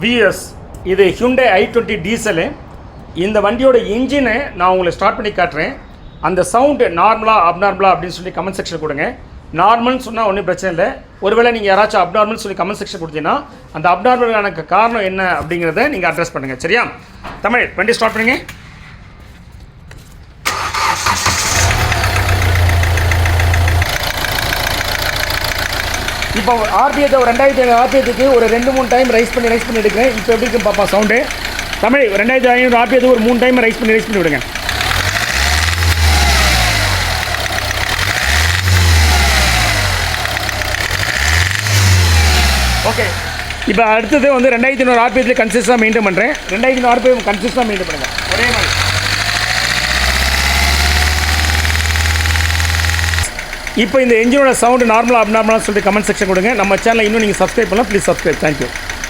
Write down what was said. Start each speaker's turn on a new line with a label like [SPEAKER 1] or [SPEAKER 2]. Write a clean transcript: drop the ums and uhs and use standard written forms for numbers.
[SPEAKER 1] Vs இது ஹியூண்டை i20 diesel. இந்த வண்டியோட இன்ஜினை நான் உங்களுக்கு ஸ்டார்ட் பண்ணி காட்டுறேன். அந்த சவுண்டு நார்மலாக அப்நார்மலாக அப்படின்னு சொல்லி கமெண்ட் செக்ஷன் கொடுங்க. நார்மல்னு சொன்னால் ஒன்றும் பிரச்சனை இல்லை. ஒருவேளை நீங்கள் யாராச்சும் அப்நார்மல் சொல்லி கமெண்ட் செக்ஷன் கொடுத்தீங்கன்னா அந்த அப்நார்மலுக்கான காரணம் என்ன அப்படிங்கிறத நீங்கள் அட்ரஸ் பண்ணுங்கள். சரியா? தமிழ் வண்டி ஸ்டார்ட் பண்ணுங்க. இப்போ ஆர்பிஎத்தை ஒரு 2500 ஆர்பிஎத்துக்கு ஒரு 2-3 டைம் ரைஸ் பண்ணி எடுக்கிறேன். இப்போ எப்படி இருக்குன்னு பார்ப்பா சவுண்டு. தமிழ் 2500 ஆர்பிஎத்துக்கு ஒரு 3 டைம் ரைஸ் பண்ணி விடுங்க. ஓகே, இப்போ அடுத்தது வந்து 2500 ஆர்பிஎத்தில் கன்சிஸ்டாக மெயின்டைன் பண்ணுறேன். 2500 ஆர்பிஎம் கன்சிஸ்டாக மெயின்டைன் பண்ணுங்கள் ஒரே மாதிரி. இப்போ இந்த என்ஜினோட சவுண்டு நார்மலாக அப்நார்மலாக சொல்லிட்டு கமெண்ட் செக்ஷன் கொடுங்க. நம்ம சேனலை இன்னும் நீங்கள் சப்ஸ்கிரைப் பண்ணலாம். Please subscribe. தேங்க்யூ.